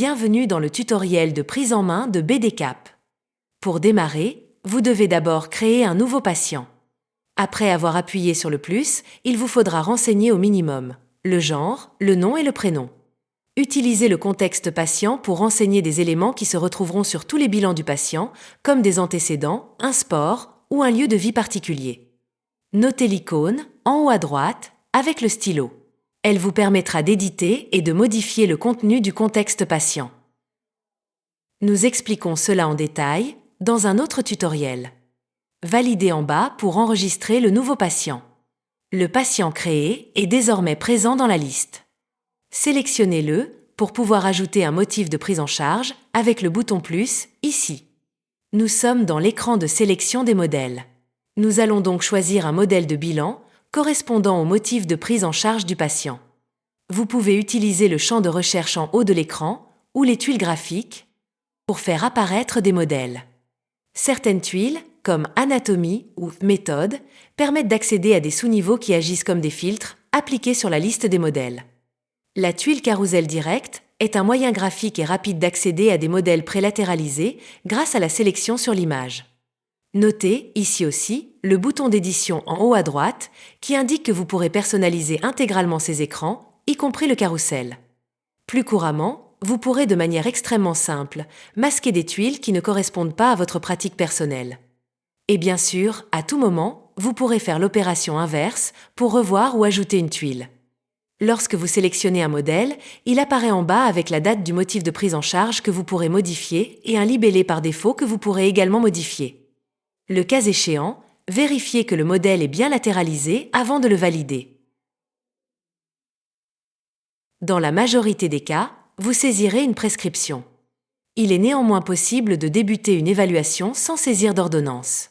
Bienvenue dans le tutoriel de prise en main de BDCAP. Pour démarrer, vous devez d'abord créer un nouveau patient. Après avoir appuyé sur le plus, il vous faudra renseigner au minimum le genre, le nom et le prénom. Utilisez le contexte patient pour renseigner des éléments qui se retrouveront sur tous les bilans du patient, comme des antécédents, un sport ou un lieu de vie particulier. Notez l'icône, en haut à droite, avec le stylo. Elle vous permettra d'éditer et de modifier le contenu du contexte patient. Nous expliquons cela en détail dans un autre tutoriel. Validez en bas pour enregistrer le nouveau patient. Le patient créé est désormais présent dans la liste. Sélectionnez-le pour pouvoir ajouter un motif de prise en charge avec le bouton plus ici. Nous sommes dans l'écran de sélection des modèles. Nous allons donc choisir un modèle de bilan correspondant au motif de prise en charge du patient. Vous pouvez utiliser le champ de recherche en haut de l'écran ou les tuiles graphiques pour faire apparaître des modèles. Certaines tuiles, comme anatomie ou méthode, permettent d'accéder à des sous-niveaux qui agissent comme des filtres appliqués sur la liste des modèles. La tuile Carousel Direct est un moyen graphique et rapide d'accéder à des modèles prélatéralisés grâce à la sélection sur l'image. Notez, ici aussi, le bouton d'édition en haut à droite qui indique que vous pourrez personnaliser intégralement ces écrans, y compris le carrousel. Plus couramment, vous pourrez de manière extrêmement simple masquer des tuiles qui ne correspondent pas à votre pratique personnelle. Et bien sûr, à tout moment, vous pourrez faire l'opération inverse pour revoir ou ajouter une tuile. Lorsque vous sélectionnez un modèle, il apparaît en bas avec la date du motif de prise en charge que vous pourrez modifier et un libellé par défaut que vous pourrez également modifier. Le cas échéant, vérifiez que le modèle est bien latéralisé avant de le valider. Dans la majorité des cas, vous saisirez une prescription. Il est néanmoins possible de débuter une évaluation sans saisir d'ordonnance.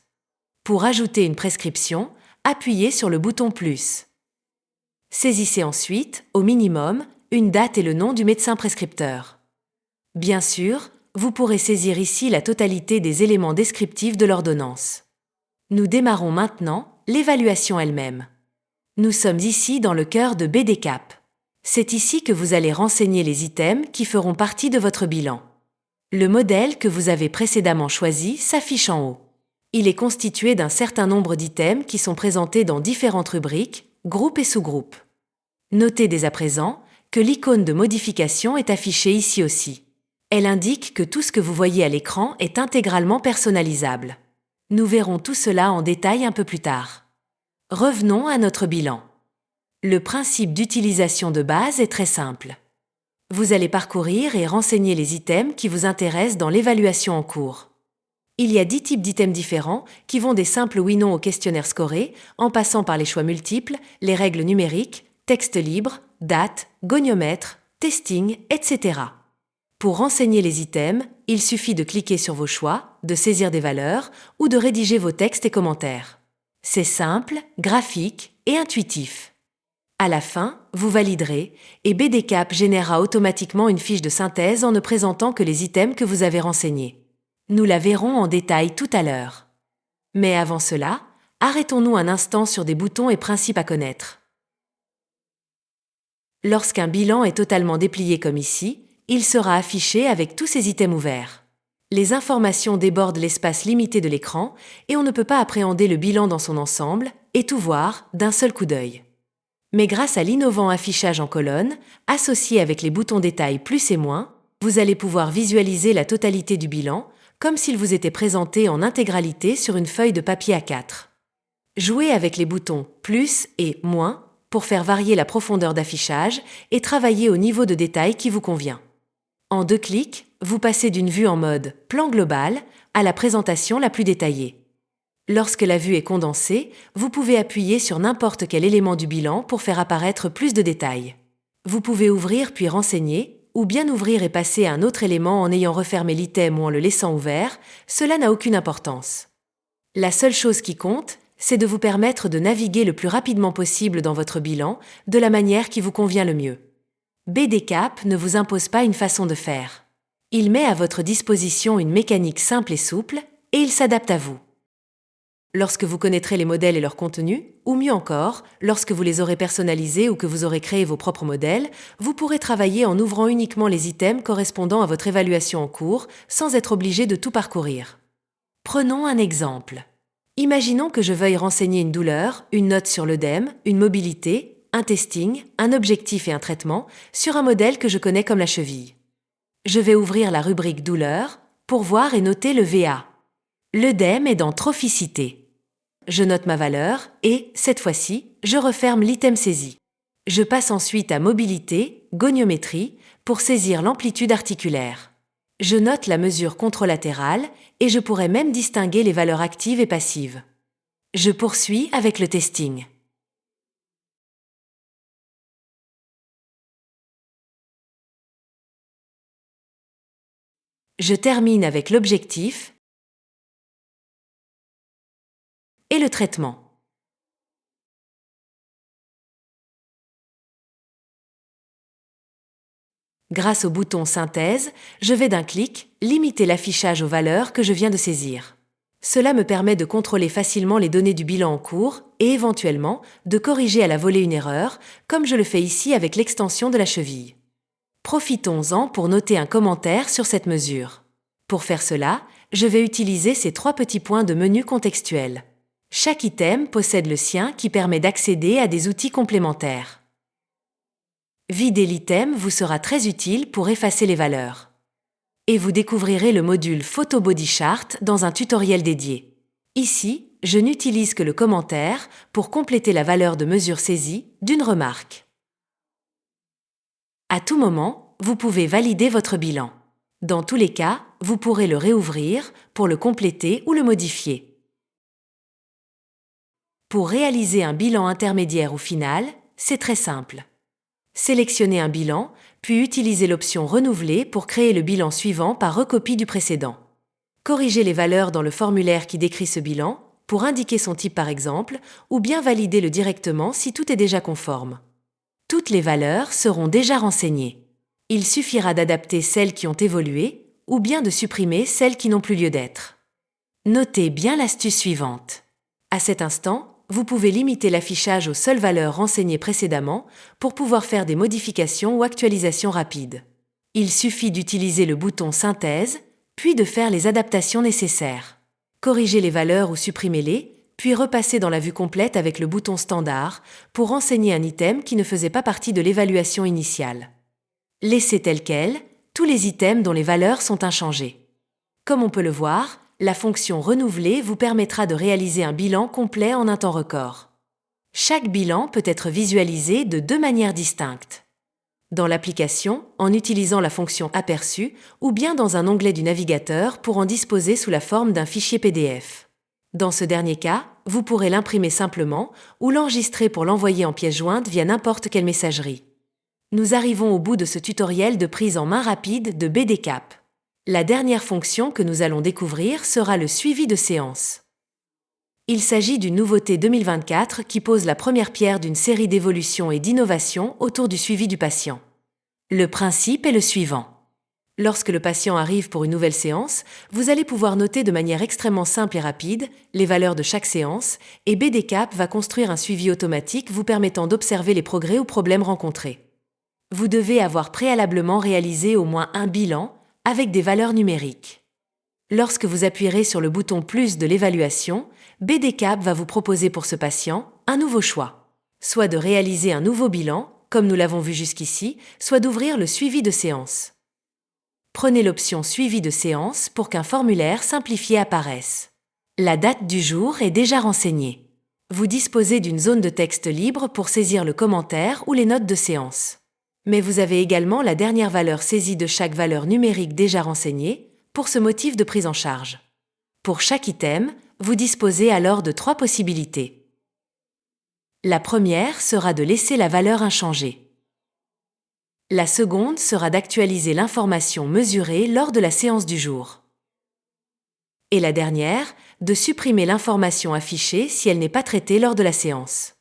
Pour ajouter une prescription, appuyez sur le bouton plus. Saisissez ensuite, au minimum, une date et le nom du médecin prescripteur. Bien sûr, vous pourrez saisir ici la totalité des éléments descriptifs de l'ordonnance. Nous démarrons maintenant l'évaluation elle-même. Nous sommes ici dans le cœur de BDCAP. C'est ici que vous allez renseigner les items qui feront partie de votre bilan. Le modèle que vous avez précédemment choisi s'affiche en haut. Il est constitué d'un certain nombre d'items qui sont présentés dans différentes rubriques, groupes et sous-groupes. Notez dès à présent que l'icône de modification est affichée ici aussi. Elle indique que tout ce que vous voyez à l'écran est intégralement personnalisable. Nous verrons tout cela en détail un peu plus tard. Revenons à notre bilan. Le principe d'utilisation de base est très simple. Vous allez parcourir et renseigner les items qui vous intéressent dans l'évaluation en cours. Il y a 10 types d'items différents qui vont des simples oui-non au questionnaire scoré, en passant par les choix multiples, les règles numériques, texte libre, date, goniomètre, testing, etc. Pour renseigner les items, il suffit de cliquer sur vos choix, de saisir des valeurs ou de rédiger vos textes et commentaires. C'est simple, graphique et intuitif. À la fin, vous validerez et BDCAP générera automatiquement une fiche de synthèse en ne présentant que les items que vous avez renseignés. Nous la verrons en détail tout à l'heure. Mais avant cela, arrêtons-nous un instant sur des boutons et principes à connaître. Lorsqu'un bilan est totalement déplié comme ici, il sera affiché avec tous ces items ouverts. Les informations débordent l'espace limité de l'écran et on ne peut pas appréhender le bilan dans son ensemble et tout voir d'un seul coup d'œil. Mais grâce à l'innovant affichage en colonne, associé avec les boutons détail plus et moins, vous allez pouvoir visualiser la totalité du bilan, comme s'il vous était présenté en intégralité sur une feuille de papier A4. Jouez avec les boutons plus et moins pour faire varier la profondeur d'affichage et travailler au niveau de détail qui vous convient. En 2 clics, vous passez d'une vue en mode plan global à la présentation la plus détaillée. Lorsque la vue est condensée, vous pouvez appuyer sur n'importe quel élément du bilan pour faire apparaître plus de détails. Vous pouvez ouvrir puis renseigner, ou bien ouvrir et passer à un autre élément en ayant refermé l'item ou en le laissant ouvert, cela n'a aucune importance. La seule chose qui compte, c'est de vous permettre de naviguer le plus rapidement possible dans votre bilan, de la manière qui vous convient le mieux. BDCAP ne vous impose pas une façon de faire. Il met à votre disposition une mécanique simple et souple, et il s'adapte à vous. Lorsque vous connaîtrez les modèles et leur contenu, ou mieux encore, lorsque vous les aurez personnalisés ou que vous aurez créé vos propres modèles, vous pourrez travailler en ouvrant uniquement les items correspondant à votre évaluation en cours, sans être obligé de tout parcourir. Prenons un exemple. Imaginons que je veuille renseigner une douleur, une note sur l'œdème, une mobilité, un testing, un objectif et un traitement sur un modèle que je connais comme la cheville. Je vais ouvrir la rubrique douleur pour voir et noter le VA. L'œdème est dans trophicité. Je note ma valeur et, cette fois-ci, je referme l'item saisi. Je passe ensuite à mobilité, goniométrie, pour saisir l'amplitude articulaire. Je note la mesure contralatérale et je pourrais même distinguer les valeurs actives et passives. Je poursuis avec le testing. Je termine avec l'objectif et le traitement. Grâce au bouton Synthèse, je vais d'un clic limiter l'affichage aux valeurs que je viens de saisir. Cela me permet de contrôler facilement les données du bilan en cours et éventuellement de corriger à la volée une erreur, comme je le fais ici avec l'extension de la cheville. Profitons-en pour noter un commentaire sur cette mesure. Pour faire cela, je vais utiliser ces 3 petits points de menu contextuel. Chaque item possède le sien qui permet d'accéder à des outils complémentaires. Vider l'item vous sera très utile pour effacer les valeurs. Et vous découvrirez le module Photo Body Chart dans un tutoriel dédié. Ici, je n'utilise que le commentaire pour compléter la valeur de mesure saisie d'une remarque. À tout moment, vous pouvez valider votre bilan. Dans tous les cas, vous pourrez le réouvrir pour le compléter ou le modifier. Pour réaliser un bilan intermédiaire ou final, c'est très simple. Sélectionnez un bilan, puis utilisez l'option Renouveler pour créer le bilan suivant par recopie du précédent. Corrigez les valeurs dans le formulaire qui décrit ce bilan, pour indiquer son type par exemple, ou bien validez-le directement si tout est déjà conforme. Toutes les valeurs seront déjà renseignées. Il suffira d'adapter celles qui ont évolué, ou bien de supprimer celles qui n'ont plus lieu d'être. Notez bien l'astuce suivante. À cet instant, vous pouvez limiter l'affichage aux seules valeurs renseignées précédemment pour pouvoir faire des modifications ou actualisations rapides. Il suffit d'utiliser le bouton Synthèse, puis de faire les adaptations nécessaires. Corrigez les valeurs ou supprimez-les, puis repassez dans la vue complète avec le bouton Standard pour renseigner un item qui ne faisait pas partie de l'évaluation initiale. Laissez tel quel tous les items dont les valeurs sont inchangées. Comme on peut le voir, la fonction Renouveler vous permettra de réaliser un bilan complet en un temps record. Chaque bilan peut être visualisé de 2 manières distinctes. Dans l'application, en utilisant la fonction Aperçu, ou bien dans un onglet du navigateur pour en disposer sous la forme d'un fichier PDF. Dans ce dernier cas, vous pourrez l'imprimer simplement ou l'enregistrer pour l'envoyer en pièce jointe via n'importe quelle messagerie. Nous arrivons au bout de ce tutoriel de prise en main rapide de BDCap. La dernière fonction que nous allons découvrir sera le suivi de séance. Il s'agit d'une nouveauté 2024 qui pose la première pierre d'une série d'évolutions et d'innovations autour du suivi du patient. Le principe est le suivant. Lorsque le patient arrive pour une nouvelle séance, vous allez pouvoir noter de manière extrêmement simple et rapide les valeurs de chaque séance et BDCap va construire un suivi automatique vous permettant d'observer les progrès ou problèmes rencontrés. Vous devez avoir préalablement réalisé au moins un bilan avec des valeurs numériques. Lorsque vous appuierez sur le bouton plus de l'évaluation, BDCap va vous proposer pour ce patient un nouveau choix. Soit de réaliser un nouveau bilan, comme nous l'avons vu jusqu'ici, soit d'ouvrir le suivi de séance. Prenez l'option Suivi de séance pour qu'un formulaire simplifié apparaisse. La date du jour est déjà renseignée. Vous disposez d'une zone de texte libre pour saisir le commentaire ou les notes de séance. Mais vous avez également la dernière valeur saisie de chaque valeur numérique déjà renseignée pour ce motif de prise en charge. Pour chaque item, vous disposez alors de 3 possibilités. La première sera de laisser la valeur inchangée. La seconde sera d'actualiser l'information mesurée lors de la séance du jour. Et la dernière, de supprimer l'information affichée si elle n'est pas traitée lors de la séance.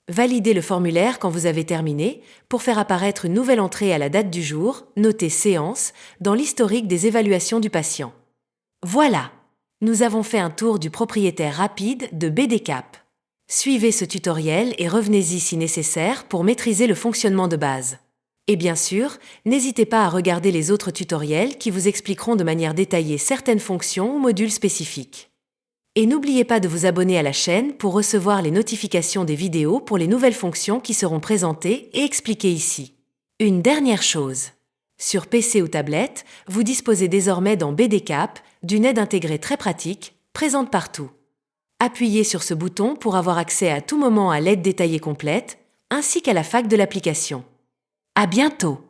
Validez le formulaire quand vous avez terminé pour faire apparaître une nouvelle entrée à la date du jour, notée séance, dans l'historique des évaluations du patient. Voilà! Nous avons fait un tour du propriétaire rapide de BDCap. Suivez ce tutoriel et revenez-y si nécessaire pour maîtriser le fonctionnement de base. Et bien sûr, n'hésitez pas à regarder les autres tutoriels qui vous expliqueront de manière détaillée certaines fonctions ou modules spécifiques. Et n'oubliez pas de vous abonner à la chaîne pour recevoir les notifications des vidéos pour les nouvelles fonctions qui seront présentées et expliquées ici. Une dernière chose. Sur PC ou tablette, vous disposez désormais dans BDCap d'une aide intégrée très pratique, présente partout. Appuyez sur ce bouton pour avoir accès à tout moment à l'aide détaillée complète, ainsi qu'à la fac de l'application. À bientôt!